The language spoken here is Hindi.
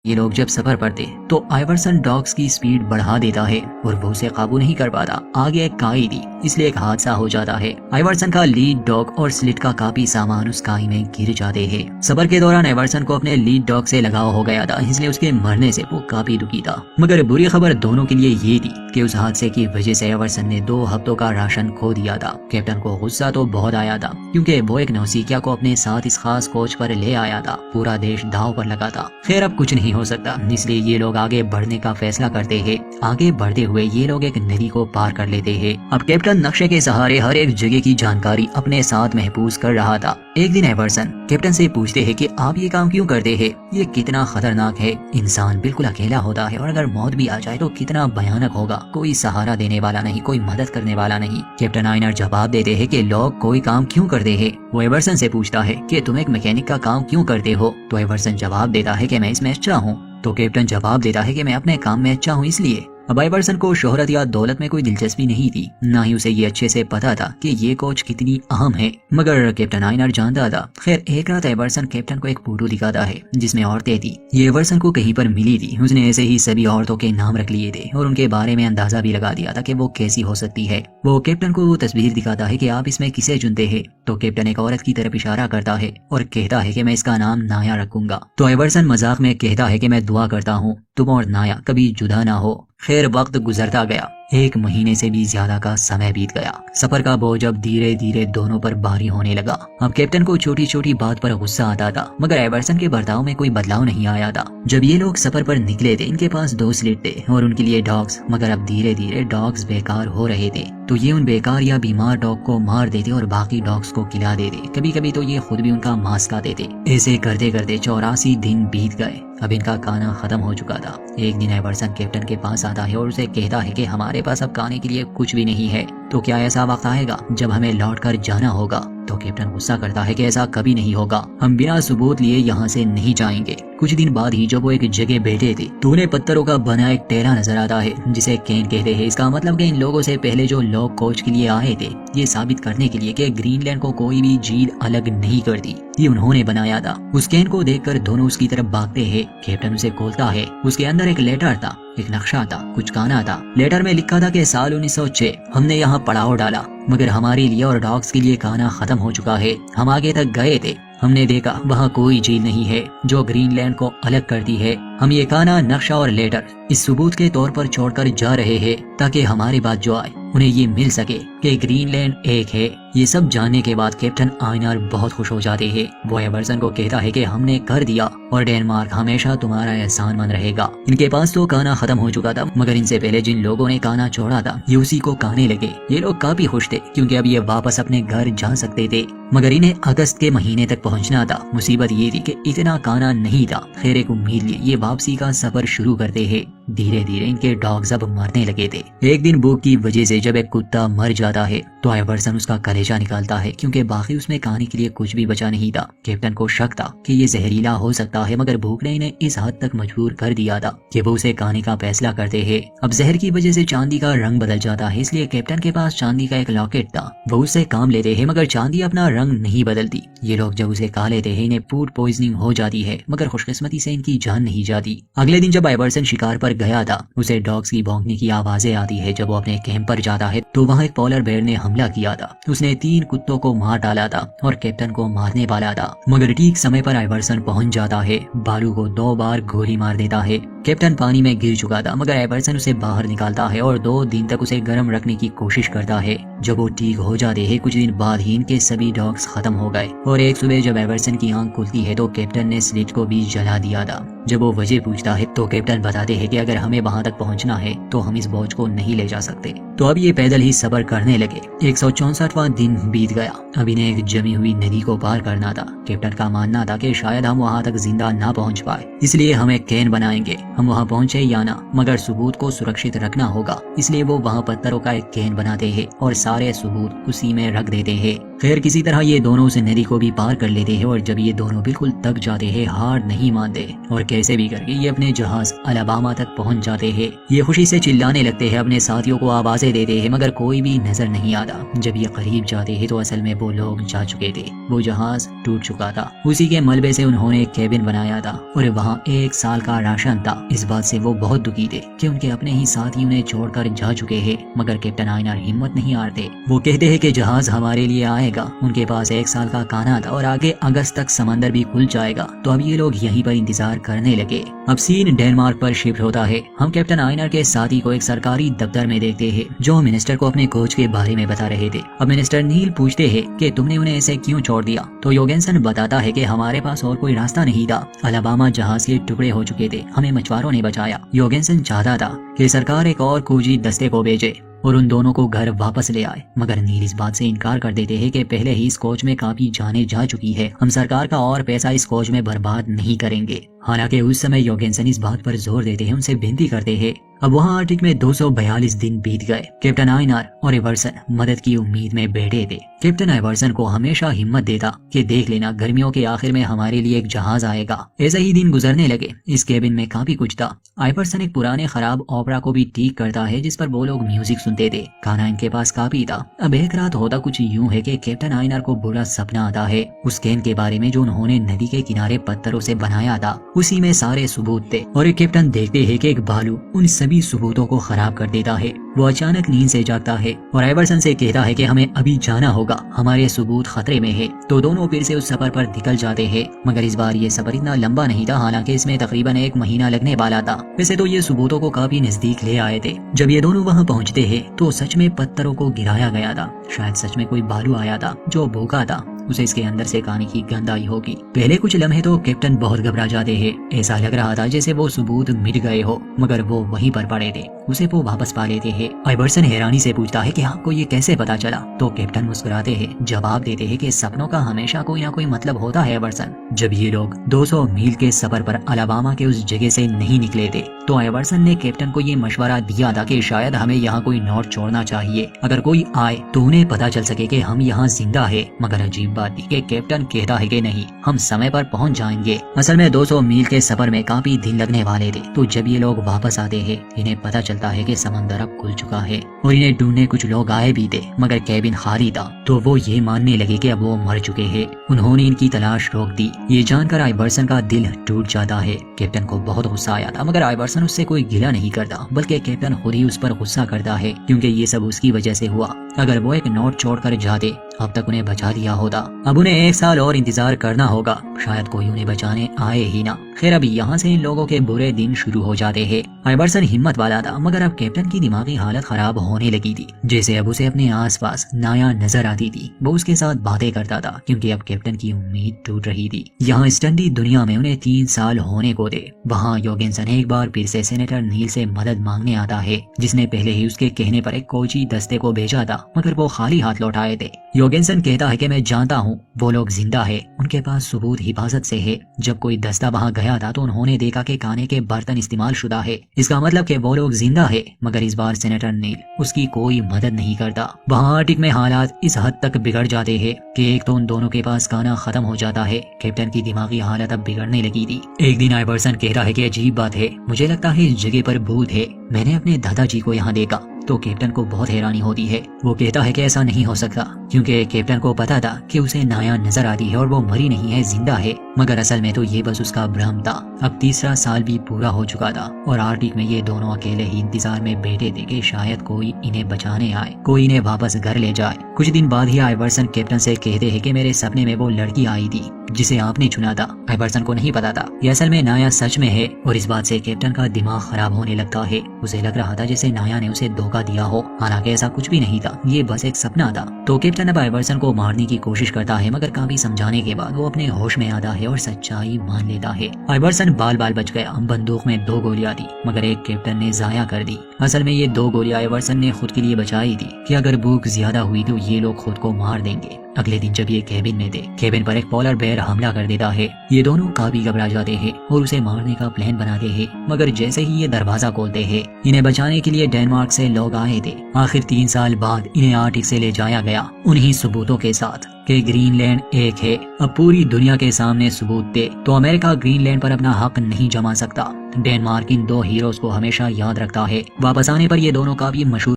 ये लोग जब सफर पर थे तो आइवर्सन डॉग्स की स्पीड बढ़ा देता है और वो उसे काबू नहीं कर पाता। आगे एक खाई थी इसलिए एक हादसा हो जाता है। आइवर्सन का लीड डॉग और स्लिट का काफी सामान उस खाई में गिर जाते हैं। सफर के दौरान आइवर्सन को अपने लीड डॉग से लगाव हो गया था, इसलिए उसके मरने से वो काफी दुखी था। मगर बुरी खबर दोनों के लिए ये थी कि उस हादसे की वजह से आइवर्सन ने 2 हफ्तों का राशन खो दिया था। कैप्टन को गुस्सा तो बहुत आया था क्योंकि वो एक नौसिखिया को अपने साथ इस खास कोच पर ले आया था। पूरा देश दांव पर लगा था। खैर अब कुछ नहीं हो सकता, इसलिए ये लोग आगे बढ़ने का फैसला करते हैं। आगे बढ़ते हुए ये लोग एक नदी को पार कर लेते हैं। अब कैप्टन नक्शे के सहारे हर एक जगह की जानकारी अपने साथ महफूज कर रहा था। एक दिन आइवर्सन कैप्टन से पूछते हैं कि आप ये काम क्यों करते हैं? ये कितना खतरनाक है। इंसान बिल्कुल अकेला होता है और अगर मौत भी आ जाए तो कितना भयानक होगा। कोई सहारा देने वाला नहीं, कोई मदद करने वाला नहीं। कैप्टन आयनर जवाब देते हैं कि लोग कोई काम क्यों करते हैं। वो आइवर्सन से पूछता है कि तुम एक मैकेनिक का काम क्यों करते हो? तो आइवर्सन जवाब देता है कि मैं इसमें अच्छा हूँ। तो कैप्टन जवाब देता है कि मैं अपने काम में अच्छा हूँ इसलिए। अब आइवर्सन को शोहरत या दौलत में कोई दिलचस्पी नहीं थी, ना ही उसे ये अच्छे से पता था कि ये कोच कितनी अहम है, मगर कैप्टन आयनर जानता था। खैर एक रात आइवर्सन कैप्टन को एक फोटो दिखाता है जिसमें औरतें थी। ये आइवर्सन को कहीं पर मिली थी। उसने ऐसे ही सभी औरतों के नाम रख लिए थे और उनके बारे में अंदाजा भी लगा दिया था कि वो कैसी हो सकती है। वो कैप्टन को वो तस्वीर दिखाता है कि आप इसमें किसे चुनते हैं? तो कैप्टन एक औरत की तरफ इशारा करता है और कहता है कि मैं इसका नाम नाया रखूंगा। तो आइवर्सन मजाक में कहता है कि मैं दुआ करता हूँ तुम और नाया कभी जुदा ना हो। खैर वक्त गुजरता गया। 1 महीने से भी ज्यादा का समय बीत गया। सफर का बोझ अब धीरे धीरे दोनों पर भारी होने लगा। अब कैप्टन को छोटी छोटी बात पर गुस्सा आता था, मगर आइवर्सन के बर्ताव में कोई बदलाव नहीं आया था। जब ये लोग सफर पर निकले थे इनके पास 2 स्लिट थे और उनके लिए डॉग्स, मगर अब धीरे धीरे डॉग्स बेकार हो रहे थे। तो ये उन बेकार या बीमार डॉग को मार देते और बाकी डॉग्स को खिला देते। कभी कभी तो ये खुद भी उनका मांस खाते थे। ऐसे करते करते 84 दिन बीत गए। अब इनका खाना खत्म हो चुका था। एक दिन आइवर्सन कैप्टन के पास आता है और उसे कहता है कि हमारे पास अब खाने के लिए कुछ भी नहीं है। तो क्या ऐसा वक्त आएगा जब हमें लौटकर जाना होगा? तो कैप्टन गुस्सा करता है कि ऐसा कभी नहीं होगा। हम बिना सबूत लिए यहाँ से नहीं जाएंगे। कुछ दिन बाद ही जब वो एक जगह बैठे थे तो उन्हें पत्थरों का बना एक टेला नजर आता है जिसे केन कहते हैं। इसका मतलब कि इन लोगों से पहले जो लोग कोच के लिए आए थे ये साबित करने के लिए कि ग्रीनलैंड को कोई भी झील अलग नहीं करती, ये उन्होंने बनाया था। उस केन को देखकर दोनों उसकी तरफ भागते हैं। कैप्टन उसे खोलता है। उसके अंदर एक लेटर था, एक नक्शा था, कुछ गाना था। लेटर में लिखा था कि साल 1906 हमने यहाँ पड़ाव डाला, मगर हमारे लिए और डॉग्स के लिए खाना खत्म हो चुका है। हम आगे तक गए थे, हमने देखा वहाँ कोई झील नहीं है जो ग्रीनलैंड को अलग करती है। हम ये खाना, नक्शा और लेटर इस सबूत के तौर पर छोड़कर जा रहे हैं ताकि हमारे बाद जो आए उन्हें ये मिल सके कि ग्रीनलैंड एक है। ये सब जानने के बाद कैप्टन आयनर बहुत खुश हो जाते हैं। वो आइवर्सन को कहता है कि हमने कर दिया और डेनमार्क हमेशा तुम्हारा एहसानमंद रहेगा। इनके पास तो खाना खत्म हो चुका था, मगर इनसे पहले जिन लोगों ने खाना छोड़ा था ये उसी को खाने लगे। ये लोग काफी खुश थे क्योंकि अब ये वापस अपने घर जा सकते थे, मगर इन्हें अगस्त के महीने तक पहुंचना था। मुसीबत ये थी कि इतना खाना नहीं था। खैर एक उम्मीद लिए ये वापसी का सफर शुरू करते हैं। धीरे धीरे इनके डॉग्स अब मरने लगे थे। एक दिन भूख की वजह से जब एक कुत्ता मर जाता है तो आइवर्सन उसका कलेजा निकालता है क्योंकि बाकी उसमें खाने के लिए कुछ भी बचा नहीं था। कैप्टन को शक था कि ये जहरीला हो सकता है, मगर भूख ने इन्हें इस हद तक मजबूर कर दिया था कि वो उसे खाने का फैसला करते हैं। अब जहर की वजह से चांदी का रंग बदल जाता है, इसलिए कैप्टन के पास चांदी का एक लॉकेट था। वो उससे काम लेते हैं, मगर चांदी अपना रंग नहीं बदलती। ये लोग जब उसे खा लेते हैं इन्हें फूड पॉइजनिंग हो जाती है, मगर खुशकिस्मती से इनकी जान नहीं जाती। अगले दिन जब आइवर्सन शिकार पर गया था उसे डॉग्स की भौंकने की आवाजें आती है। जब वो अपने कैंप पर जाता है तो वहाँ एक पोलर बेयर ने हमला किया था। उसने 3 कुत्तों को मार डाला था और कैप्टन को मारने वाला था, मगर ठीक समय पर आइवर्सन पहुंच जाता है। बालू को 2 बार गोली मार देता है। कैप्टन पानी में गिर चुका था, मगर आइवर्सन उसे बाहर निकालता है और 2 दिन तक उसे गर्म रखने की कोशिश करता है। जब वो ठीक हो जाते हैं कुछ दिन बाद ही इनके सभी डॉग्स खत्म हो गए और एक सुबह जब आइवर्सन की आंख खुलती है तो कैप्टन ने स्लिट को भी जला दिया था। जब वो वजह पूछता है तो कैप्टन बताते हैं कि अगर हमें वहां तक पहुंचना है तो हम इस बोझ को नहीं ले जा सकते। तो अब ये पैदल ही सफर करने लगे। 164वां दिन बीत गया। अब इन्हें एक जमी हुई नदी को पार करना था। कैप्टन का मानना था कि शायद हम वहां तक जिंदा ना पहुंच पाए, इसलिए हम एक कैन बनाएंगे। हम वहां पहुंचे या ना, मगर सबूत को सुरक्षित रखना होगा, इसलिए वो वहां पत्थरों का एक कैन बनाते हैं और सारे सबूत उसी में रख देते हैं। खैर किसी तरह ये दोनों उस नदी को भी पार कर लेते हैं और जब ये दोनों बिल्कुल तक जाते हैं, हार नहीं मानते और कैसे भी करके ये अपने जहाज अलाबामा तक पहुंच जाते हैं। ये खुशी से चिल्लाने लगते हैं, अपने साथियों को आवाजें देते हैं, मगर कोई भी नजर नहीं आता। जब ये करीब जाते हैं तो असल में वो लोग जा चुके थे। वो जहाज टूट चुका था। उसी के मलबे से उन्होंने एक केबिन बनाया था और वहाँ 1 साल का राशन था। इस बात से वो बहुत दुखी थे कि उनके अपने ही साथी उन्हें छोड़कर जा चुके हैं, मगर कैप्टन आयनर हिम्मत नहीं हारते। वो कहते हैं कि जहाज हमारे लिए आएगा। उनके पास 1 साल का खाना था और आगे अगस्त तक समंदर भी खुल जाएगा। तो अब ये लोग यहीं पर इंतजार करने लगे। अब सीन डेनमार्क पर शिफ्ट होता है। हम कैप्टन आयनर के साथी को एक सरकारी दफ्तर में देखते हैं, जो मिनिस्टर को अपने कोच के बारे में बता रहे थे। अब मिनिस्टर नील पूछते हैं कि तुमने उन्हें ऐसे क्यों छोड़ दिया। तो योगेंसन बताता है कि हमारे पास और कोई रास्ता नहीं था। अलाबामा जहाज के टुकड़े हो चुके थे, हमें मछुआरों ने बचाया। योगेंसन चाहता था कि सरकार एक और खोजी दस्ते को भेजे और उन दोनों को घर वापस ले आए, मगर नील इस बात से इनकार कर देते हैं कि पहले ही इस कोच में काफी जाने जा चुकी है। हम सरकार का और पैसा इस कोच में बर्बाद नहीं करेंगे। हालांकि उस समय योगेंसन इस बात पर जोर देते हैं, उनसे विनती करते हैं। अब वहाँ आर्टिक में 242 दिन बीत गए। कैप्टन आयनर और एवर्सन मदद की उम्मीद में बैठे थे। कैप्टन एवर्सन को हमेशा हिम्मत देता कि देख लेना, गर्मियों के आखिर में हमारे लिए एक जहाज आएगा। ऐसे ही दिन गुजरने लगे। इस केबिन में काफी कुछ था। आइवर्सन एक पुराने खराब ओपेरा को भी ठीक करता है जिस पर वो लोग म्यूजिक सुनते थे। खाना इनके पास काफी था। अब एक रात होता कुछ यूं है कि कैप्टन आयनर को बुरा सपना आता है उस कैन के बारे में जो उन्होंने नदी के किनारे पत्थरों से बनाया था। उसी में सारे सबूत थे और एक कैप्टन देखते है कि एक भालू उन सभी सबूतों को खराब कर देता है। वो अचानक नींद से जागता है और आइवर्सन से कहता है कि हमें अभी जाना होगा, हमारे सबूत खतरे में है। तो दोनों फिर से उस सफर पर निकल जाते हैं, मगर इस बार ये सफर इतना लंबा नहीं था। हालांकि इसमें तकरीबन 1 महीना लगने वाला था। वैसे तो ये सबूतों को काफी नजदीक ले आए थे। जब ये दोनों वहाँ पहुँचते हैं तो सच में पत्थरों को गिराया गया था। शायद सच में कोई भालू आया था जो भूखा था, उसे इसके अंदर से खाने की गंध आई होगी। पहले कुछ लम्हे तो कैप्टन बहुत घबरा जाते हैं। ऐसा लग रहा था जैसे वो सबूत मिट गए हो, मगर वो वहीं पर पड़े थे। उसे वो वापस पा लेते हैं। आइवर्सन हैरानी से पूछता है कि आपको ये कैसे पता चला। तो कैप्टन मुस्कुराते हैं, जवाब देते हैं कि सपनों का हमेशा कोई ना कोई मतलब होता है आइवर्सन। जब ये लोग 200 मील के सफर पर अलाबामा के उस जगह से नहीं निकले थे तो आइवर्सन ने कैप्टन को ये मशवरा दिया था कि शायद हमें यहाँ कोई नोट छोड़ना चाहिए, अगर कोई आए तो उन्हें पता चल सके कि हम यहाँ जिंदा है। मगर अजीब बात थी कि कैप्टन कहता है कि नहीं, हम समय पर पहुँच जाएंगे। असल में 200 मील के सफर में काफी दिन लगने वाले थे। तो जब ये लोग वापस आते हैं इन्हें पता चलता है कि समंदर अब खुल चुका है और इन्हें ढूंढने कुछ लोग आए भी थे, मगर कैबिन खाली था। तो वो ये मानने लगे कि अब वो मर चुके हैं। उन्होंने इनकी तलाश रोक दी। ये जानकर आइवर्सन का दिल टूट जाता है। कैप्टन को बहुत गुस्सा आया था, मगर आइवर्सन उससे कोई गिला नहीं करता, बल्कि कैप्टन खुद ही उस पर गुस्सा करता है, क्योंकि ये सब उसकी वजह से हुआ। अगर वो एक नोट छोड़कर जाते अब तक उन्हें बचा लिया होता। अब उन्हें 1 साल और इंतजार करना होगा, शायद कोई उन्हें बचाने आए ही ना। खैर अभी यहाँ से इन लोगों के बुरे दिन शुरू हो जाते हैं। आइवर्सन हिम्मत वाला था, मगर अब कैप्टन की दिमागी हालत खराब होने लगी थी। जैसे अब उसे अपने आसपास नाया नजर आती थी। वो उसके साथ बातें करता था, क्योंकि अब कैप्टन की उम्मीद टूट रही थी। यहाँ स्टंडी दुनिया में उन्हें 3 साल होने को थे। वहाँ योगेंसन एक बार फिर से सेनेटर नील से मदद मांगने आता है, जिसने पहले ही उसके कहने पर एक कोची दस्ते को भेजा था, मगर वो खाली हाथ लौट आए थे। योगेंसन कहता है कि मैं जानता हूँ वो लोग जिंदा है, उनके पास सबूत हिफाजत से है। जब कोई दस्ता वहाँ गया था तो उन्होंने देखा कि खाने के बर्तन इस्तेमाल शुदा है, इसका मतलब कि वो लोग जिंदा है। मगर इस बार सेनेटर नील उसकी कोई मदद नहीं करता। वहाँ आर्टिक में हालात इस हद तक बिगड़ जाते हैं कि एक तो उन दोनों के पास खाना खत्म हो जाता है। कैप्टन की दिमागी हालत अब बिगड़ने लगी थी। एक दिन आइवर्सन कहता है कि अजीब बात है, मुझे लगता है इस जगह पर भूत है, मैंने अपने दादाजी को यहाँ देखा। तो कैप्टन को बहुत हैरानी होती है। वो कहता है कि ऐसा नहीं हो सकता, क्योंकि कैप्टन को पता था कि उसे नाया नजर आती है और वो मरी नहीं है, जिंदा है। मगर असल में तो ये बस उसका भ्रम था। अब 3रा साल भी पूरा हो चुका था और आर्टिक में ये दोनों अकेले ही इंतजार में बैठे थे कि शायद कोई इन्हें बचाने आए, कोई इन्हें वापस घर ले जाए। कुछ दिन बाद ही आइवर्सन कैप्टन से कहते हैं कि मेरे सपने में वो लड़की आई थी जिसे आपने चुना था। आइवर्सन को नहीं पता था ये असल में नाया सच में है, और इस बात से कैप्टन का दिमाग खराब होने लगता है। उसे लग रहा था जैसे नाया ने उसे धोखा दिया हो, हालांकि ऐसा कुछ भी नहीं था, ये बस एक सपना था। तो कैप्टन अब आइवर्सन को मारने की कोशिश करता है, मगर काफी समझाने के बाद वो अपने होश में आता है और सच्चाई मान लेता है। आइवर्सन बाल बाल बच गया। बंदूक में 2 गोलियां थी, मगर एक कैप्टन ने जाया कर दी। असल में ये 2 गोलियां आइवर्सन ने खुद के लिए बचाई थी कि अगर भूख ज्यादा हुई तो ये लोग खुद को मार देंगे। अगले दिन जब ये केबिन में थे, केबिन पर एक पोलर बेयर हमला कर देता है। ये दोनों काफी घबरा जाते हैं और उसे मारने का प्लान बनाते हैं, मगर जैसे ही ये दरवाजा खोलते हैं, इन्हें बचाने के लिए डेनमार्क से लोग आए थे। आखिर 3 साल बाद इन्हें आर्टिक से ले जाया गया, उन्हीं सबूतों के साथ कि ग्रीनलैंड एक है। अब पूरी दुनिया के सामने सबूत थे तो अमेरिका ग्रीनलैंड पर अपना हक नहीं जमा सकता। डेनमार्क इन 2 हीरोज को हमेशा याद रखता है। वापस आने पर ये दोनों काफी मशहूर